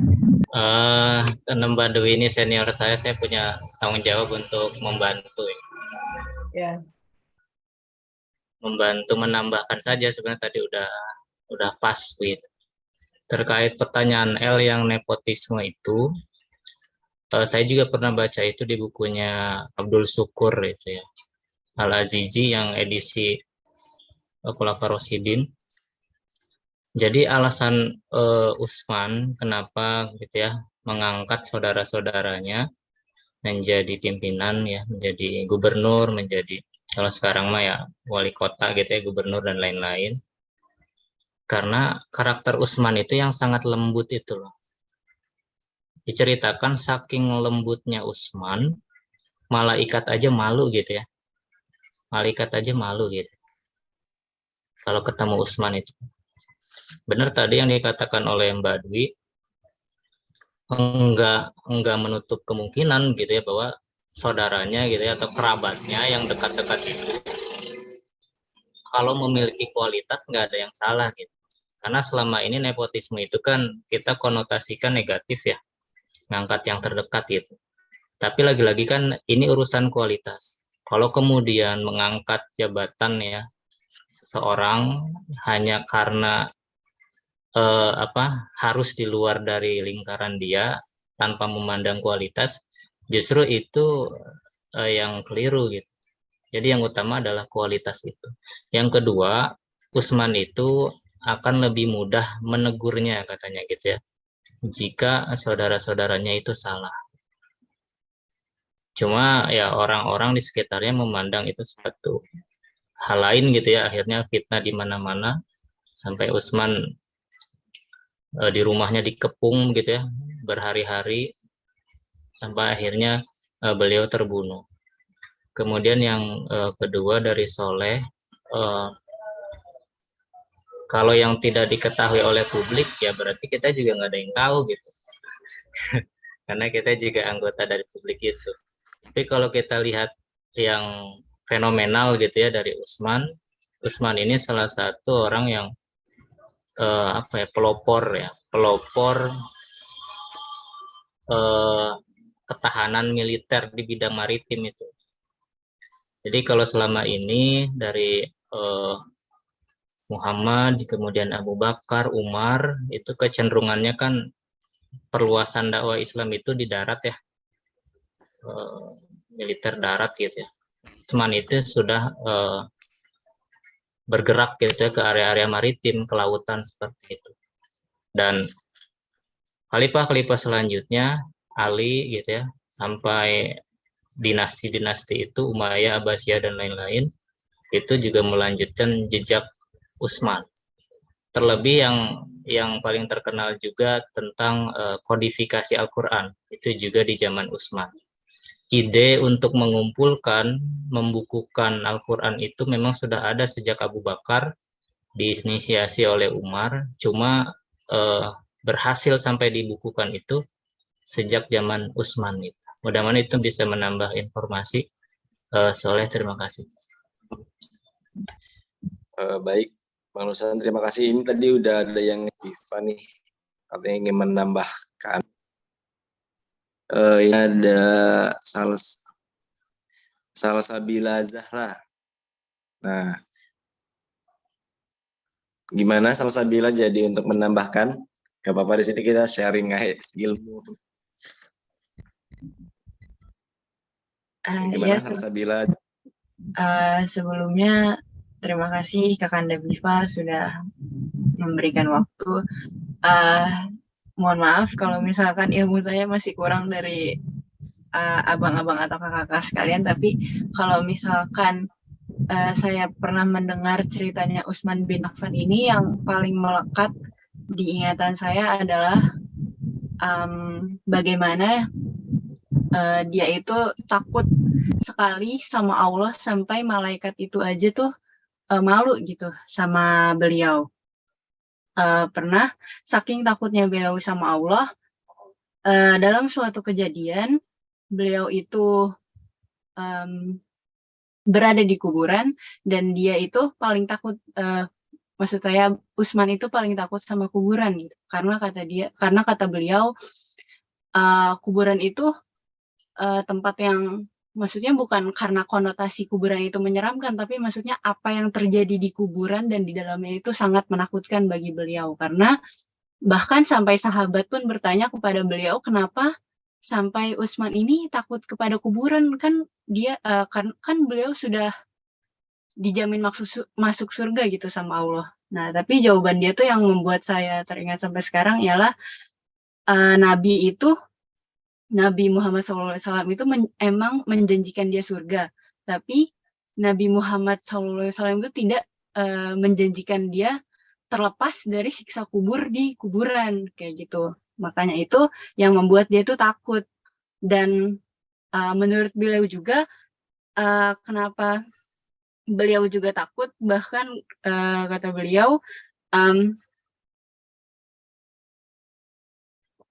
S7: Mbak Dewi ini senior saya punya tanggung jawab untuk membantu.
S1: Ya.
S7: Membantu menambahkan saja, sebenarnya tadi udah pas gitu. Terkait pertanyaan L yang nepotisme itu, saya juga pernah baca itu di bukunya Abdul Syukur itu ya, Al-Azizi yang edisi Khulafaur Rasyidin. Jadi alasan Utsman kenapa gitu ya mengangkat saudara-saudaranya menjadi pimpinan ya, menjadi gubernur, menjadi kalau sekarang mah ya wali kota gitu ya, gubernur dan lain-lain. Karena karakter Utsman itu yang sangat lembut itu loh. Diceritakan saking lembutnya Utsman, malaikat aja malu gitu ya. Malaikat aja malu gitu. Kalau ketemu Utsman itu. Benar tadi yang dikatakan oleh Mbak Dwi, enggak menutup kemungkinan gitu ya bahwa saudaranya gitu ya atau kerabatnya yang dekat-dekat itu kalau memiliki kualitas nggak ada yang salah gitu. Karena selama ini nepotisme itu kan kita konotasikan negatif ya, ngangkat yang terdekat gitu. Tapi lagi-lagi kan ini urusan kualitas. Kalau kemudian mengangkat jabatan ya seorang hanya karena harus di luar dari lingkaran dia tanpa memandang kualitas, justru itu yang keliru gitu. Jadi yang utama adalah kualitas itu. Yang kedua, Utsman itu akan lebih mudah menegurnya katanya gitu ya, jika saudara-saudaranya itu salah. Cuma ya orang-orang di sekitarnya memandang itu satu hal lain gitu ya, akhirnya fitnah di mana-mana sampai Utsman di rumahnya dikepung gitu ya berhari-hari sampai akhirnya beliau terbunuh. Kemudian yang kedua dari Soleh, kalau yang tidak diketahui oleh publik ya berarti kita juga nggak ada yang tahu gitu. Karena kita juga anggota dari publik itu. Tapi kalau kita lihat yang fenomenal gitu ya dari Utsman ini salah satu orang yang pelopor ketahanan militer di bidang maritim itu. Jadi kalau selama ini dari Muhammad, kemudian Abu Bakar, Umar, itu kecenderungannya kan perluasan dakwah Islam itu di darat ya, militer darat gitu ya. Utsman itu sudah bergerak gitu ya ke area-area maritim, kelautan seperti itu. Dan khalifah-khalifah selanjutnya, Ali gitu ya, sampai dinasti-dinasti itu Umayyah, Abbasiyah dan lain-lain, itu juga melanjutkan jejak Utsman. Terlebih yang paling terkenal juga tentang kodifikasi Al-Qur'an, itu juga di zaman Utsman. Ide untuk mengumpulkan, membukukan Al-Qur'an itu memang sudah ada sejak Abu Bakar, diinisiasi oleh Umar, cuma berhasil sampai dibukukan itu sejak zaman Utsman itu. Mudah-mudahan itu bisa menambah informasi. Soleh, terima kasih.
S3: Baik, Bang Nusan, terima kasih. Ini tadi udah ada yang Viva nih, katanya ingin menambahkan. Ini ada Salsabila Zahra. Nah, gimana Salsabila jadi untuk menambahkan? Gak apa-apa, di sini kita sharing ilmu. Gimana Salsabila?
S8: Sebelumnya terima kasih Kakanda Biva sudah memberikan waktu. Mohon maaf kalau misalkan ilmu saya masih kurang dari abang-abang atau kakak-kakak sekalian, tapi kalau misalkan saya pernah mendengar ceritanya Utsman bin Affan ini, yang paling melekat di ingatan saya adalah bagaimana dia itu takut sekali sama Allah sampai malaikat itu aja tuh malu gitu sama beliau. Pernah saking takutnya beliau sama Allah, dalam suatu kejadian beliau itu berada di kuburan dan dia itu paling takut, maksud saya Utsman itu paling takut sama kuburan gitu, karena kata beliau kuburan itu tempat yang, maksudnya bukan karena konotasi kuburan itu menyeramkan, tapi maksudnya apa yang terjadi di kuburan dan di dalamnya itu sangat menakutkan bagi beliau. Karena bahkan sampai sahabat pun bertanya kepada beliau, kenapa sampai Utsman ini takut kepada kuburan, kan dia kan beliau sudah dijamin masuk surga gitu sama Allah. Nah, tapi jawaban dia tuh yang membuat saya teringat sampai sekarang ialah Nabi Muhammad SAW itu emang menjanjikan dia surga, tapi Nabi Muhammad SAW itu tidak menjanjikan dia terlepas dari siksa kubur di kuburan, kayak gitu. Makanya itu yang membuat dia tuh takut. Dan menurut beliau juga, kenapa beliau juga takut, bahkan kata beliau,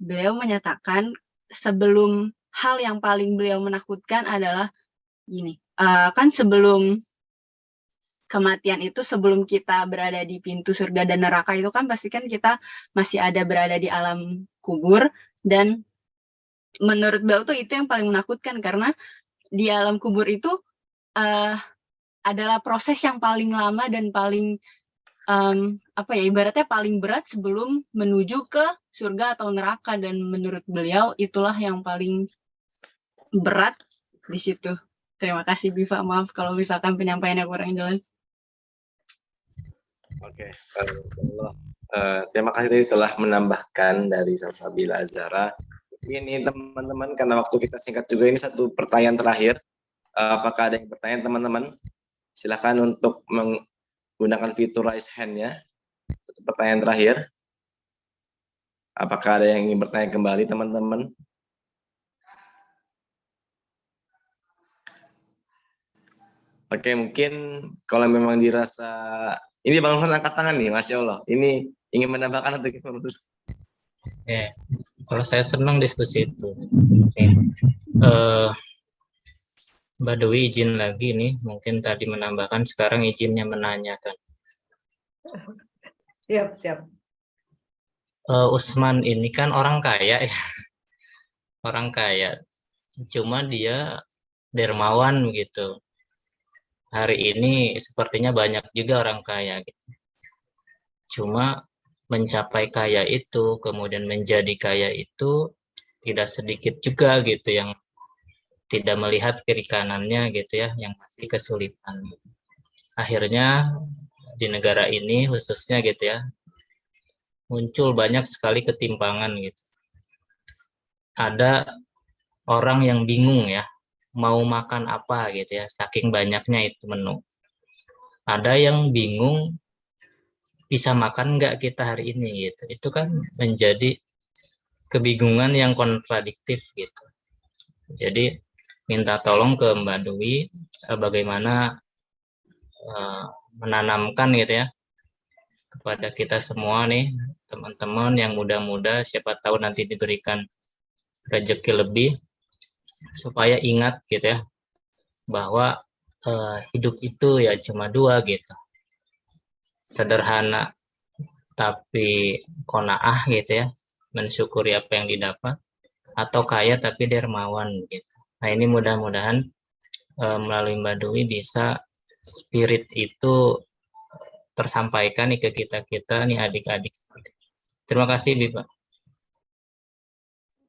S8: beliau menyatakan sebelum hal yang paling beliau menakutkan adalah gini, kan sebelum kematian itu, sebelum kita berada di pintu surga dan neraka itu kan pasti kan kita masih ada berada di alam kubur, dan menurut beliau tuh itu yang paling menakutkan, karena di alam kubur itu adalah proses yang paling lama dan paling ibaratnya paling berat sebelum menuju ke surga atau neraka, dan menurut beliau itulah yang paling berat di situ. Terima kasih Biva, maaf kalau misalkan penyampaiannya kurang jelas.
S3: Oke, terima kasih telah menambahkan dari Salsabila Zahra. Ini teman-teman, karena waktu kita singkat juga, ini satu pertanyaan terakhir. Apakah ada yang bertanya teman-teman? Silakan untuk menggunakan fitur raise hand-nya. Pertanyaan terakhir. Apakah ada yang ingin bertanya kembali teman-teman? Oke, mungkin kalau memang dirasa, ini Bang Nurhan angkat tangan nih, Masya Allah. Ini ingin menambahkan atau gimana?
S7: Ya, kalau saya senang diskusi itu. Mbak Dewi izin lagi nih, mungkin tadi menambahkan, sekarang izinnya menanyakan.
S1: Siap.
S7: Utsman ini kan orang kaya ya, orang kaya. Cuma dia dermawan gitu. Hari ini sepertinya banyak juga orang kaya gitu. Cuma mencapai kaya itu, kemudian menjadi kaya itu tidak sedikit juga gitu yang tidak melihat kiri kanannya gitu ya, yang masih kesulitan. Akhirnya di negara ini khususnya gitu ya, muncul banyak sekali ketimpangan gitu. ada orang yang bingung ya, mau makan apa gitu ya, saking banyaknya itu menu. Ada yang bingung bisa makan nggak kita hari ini gitu. Itu kan menjadi kebingungan yang kontradiktif gitu. Jadi minta tolong ke Mbak Dwi bagaimana menanamkan gitu ya kepada kita semua nih, teman-teman yang muda-muda, siapa tahu nanti diberikan rezeki lebih, supaya ingat gitu ya bahwa hidup itu ya cuma dua gitu, sederhana tapi qanaah gitu ya, mensyukuri apa yang didapat, atau kaya tapi dermawan gitu. Nah ini mudah-mudahan melalui Mbak Dwi bisa spirit itu tersampaikan nih ke kita nih adik-adik. Terima kasih Mbak.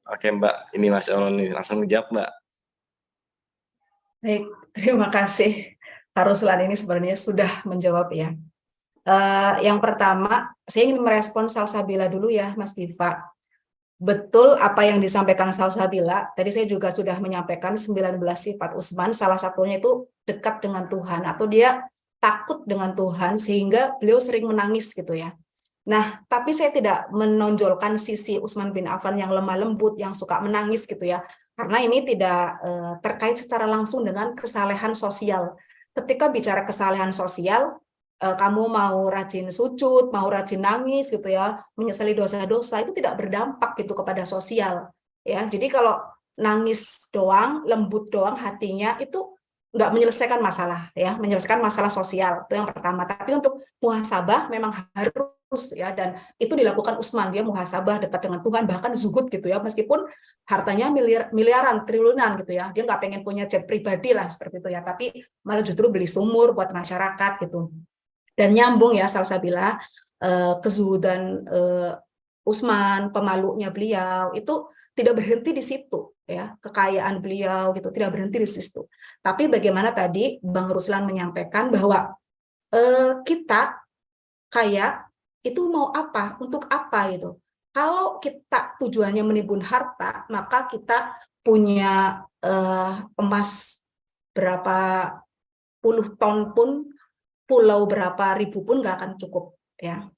S3: Oke Mbak, ini Mas Allah nih langsung menjawab Mbak.
S1: Baik, terima kasih. Kak Ruslan ini sebenarnya sudah menjawab ya. Yang pertama, saya ingin merespon Salsabila dulu ya, Mas Giva. Betul apa yang disampaikan Salsabila. Tadi saya juga sudah menyampaikan 19 sifat Utsman, salah satunya itu dekat dengan Tuhan, atau dia takut dengan Tuhan, sehingga beliau sering menangis gitu ya. Nah, tapi saya tidak menonjolkan sisi Utsman bin Affan yang lemah lembut, yang suka menangis gitu ya. Karena ini tidak terkait secara langsung dengan kesalehan sosial. Ketika bicara kesalehan sosial, kamu mau rajin sujud, mau rajin nangis gitu ya, menyesali dosa-dosa, itu tidak berdampak gitu kepada sosial. Ya, jadi kalau nangis doang, lembut doang hatinya, itu nggak menyelesaikan masalah ya, menyelesaikan masalah sosial, itu yang pertama. Tapi untuk muhasabah memang harus ya, dan itu dilakukan Utsman, dia muhasabah dekat dengan Tuhan, bahkan zuhud gitu ya, meskipun hartanya miliaran, triliunan gitu ya, dia nggak pengen punya jet pribadi lah seperti itu ya, tapi malah justru beli sumur buat masyarakat gitu. Dan nyambung ya Salsabila, kezuhudan Utsman, pemalunya beliau itu tidak berhenti di situ ya, kekayaan beliau gitu tidak berhenti di situ. Tapi bagaimana tadi Bang Ruslan menyampaikan bahwa kita kaya itu mau apa, untuk apa gitu. Kalau kita tujuannya menimbun harta, maka kita punya emas berapa puluh ton pun, pulau berapa ribu pun nggak akan cukup ya.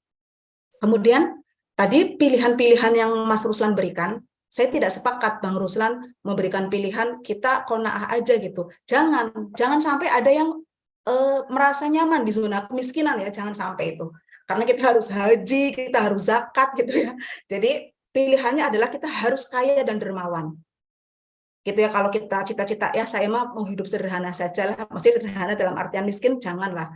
S1: Kemudian tadi pilihan-pilihan yang Mas Ruslan berikan, saya tidak sepakat Bang Ruslan memberikan pilihan kita qanaah aja gitu. Jangan sampai ada yang merasa nyaman di zona kemiskinan ya, jangan sampai itu. Karena kita harus haji, kita harus zakat gitu ya. Jadi pilihannya adalah kita harus kaya dan dermawan. Gitu ya, kalau kita cita-cita ya saya mah mau hidup sederhana saja lah, maksudnya sederhana dalam artian miskin janganlah.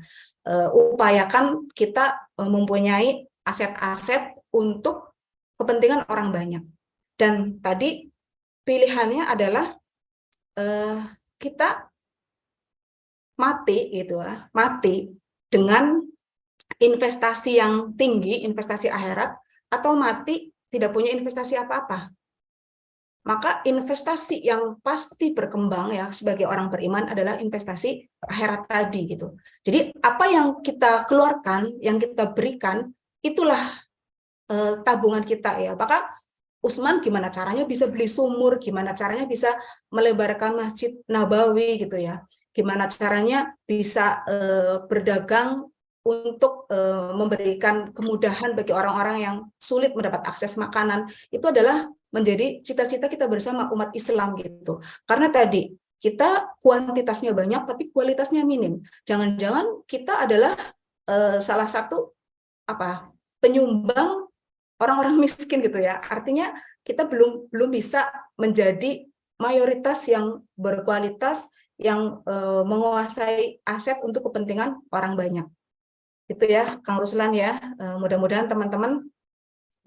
S1: Upayakan kita mempunyai aset-aset untuk kepentingan orang banyak. Dan tadi pilihannya adalah kita mati gitu ya, mati dengan investasi yang tinggi, investasi akhirat, atau mati tidak punya investasi apa-apa. Maka investasi yang pasti berkembang ya sebagai orang beriman adalah investasi akhirat tadi gitu. Jadi apa yang kita keluarkan, yang kita berikan, itulah tabungan kita ya. Maka Utsman gimana caranya bisa beli sumur, gimana caranya bisa melebarkan Masjid Nabawi gitu ya. Gimana caranya bisa berdagang untuk memberikan kemudahan bagi orang-orang yang sulit mendapat akses makanan. Itu adalah menjadi cita-cita kita bersama umat Islam gitu. Karena tadi kita kuantitasnya banyak tapi kualitasnya minim. Jangan-jangan kita adalah salah satu penyumbang orang-orang miskin gitu ya. Artinya kita belum bisa menjadi mayoritas yang berkualitas, yang menguasai aset untuk kepentingan orang banyak. Itu ya Kang Ruslan ya. Mudah-mudahan teman-teman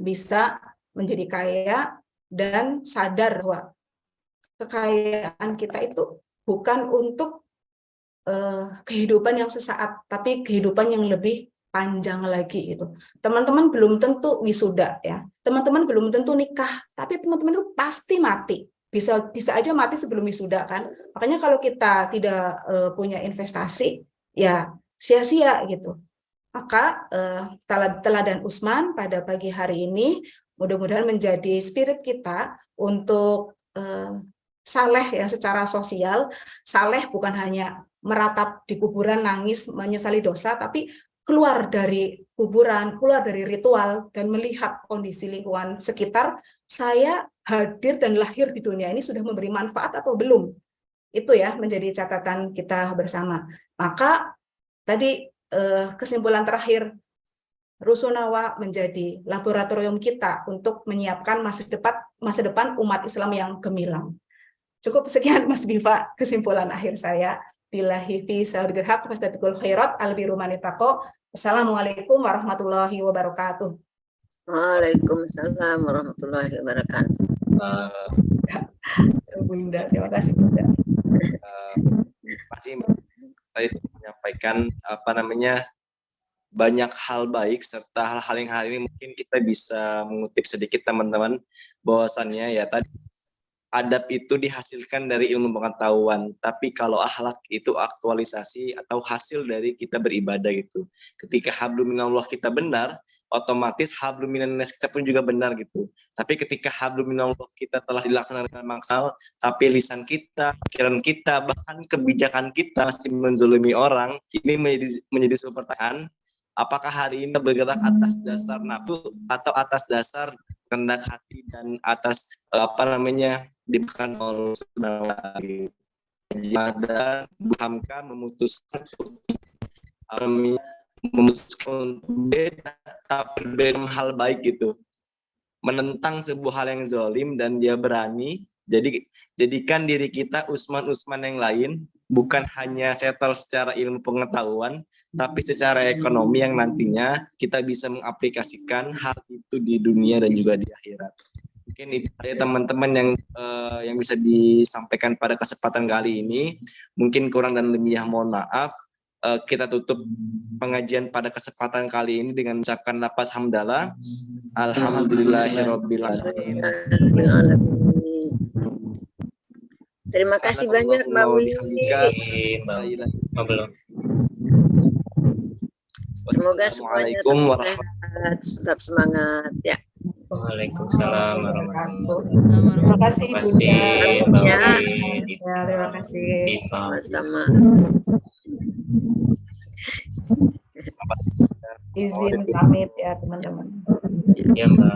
S1: bisa menjadi kaya dan sadar bahwa kekayaan kita itu bukan untuk kehidupan yang sesaat, tapi kehidupan yang lebih panjang lagi itu. Teman-teman belum tentu wisuda ya, teman-teman belum tentu nikah, tapi teman-teman itu pasti mati. Bisa aja mati sebelum wisuda kan. Makanya kalau kita tidak punya investasi, ya sia-sia gitu. Maka teladan Utsman pada pagi hari ini mudah-mudahan menjadi spirit kita untuk saleh ya secara sosial. Saleh bukan hanya meratap di kuburan nangis menyesali dosa, tapi keluar dari kuburan, keluar dari ritual dan melihat kondisi lingkungan sekitar, saya hadir dan lahir di dunia ini sudah memberi manfaat atau belum? Itu ya menjadi catatan kita bersama. Maka tadi kesimpulan terakhir, Rusunawa menjadi laboratorium kita untuk menyiapkan masa depan umat Islam yang gemilang. Cukup sekian Mas Biva kesimpulan akhir saya. Billahi fi saudil haq fastabiqul khairat albiru manitaqo. Assalamualaikum warahmatullahi wabarakatuh.
S2: Waalaikumsalam warahmatullahi wabarakatuh.
S1: Bunda, terima kasih Bunda.
S3: Masih tadi menyampaikan banyak hal baik serta hal-hal yang hari ini mungkin kita bisa mengutip sedikit teman-teman bahwasannya ya tadi adab itu dihasilkan dari ilmu pengetahuan, tapi kalau akhlak itu aktualisasi atau hasil dari kita beribadah gitu. Ketika hablum minallah kita benar, otomatis hablum minannas kita pun juga benar gitu. Tapi ketika hablum minallah kita telah dilaksanakan maksimal, tapi lisan kita, pikiran kita, bahkan kebijakan kita masih menzalimi orang, ini menjadi sebuah pertanyaan, apakah hari ini bergerak atas dasar nafsu atau atas dasar kehendak hati dan atas diberikan Allah Subhanahu wa taala. Dan Hamka memutuskan untuk beda, tapi berbeda hal baik gitu, menentang sebuah hal yang zalim dan dia berani. Jadi jadikan diri kita Usman yang lain, bukan hanya settle secara ilmu pengetahuan, tapi secara ekonomi yang nantinya kita bisa mengaplikasikan hal itu di dunia dan juga di akhirat. Mungkin itu ya teman-teman yang bisa disampaikan pada kesempatan kali ini. Mungkin kurang dan lebihnya mohon maaf. Kita tutup pengajian pada kesempatan kali ini dengan mengucapkan lafaz hamdalah. Alhamdulillahirabbil alamin.
S2: Terima kasih banyak Mbak Wi. Semoga semuanya sehat, tetap semangat ya.
S7: Waalaikumsalam warahmatullahi
S1: Terima kasih Bunda.
S7: Mbak
S2: Ya.
S7: Wi.
S1: Ya, terima kasih.
S2: Sama-sama.
S1: Izin pamit ya teman-teman.
S7: Ya Mbak.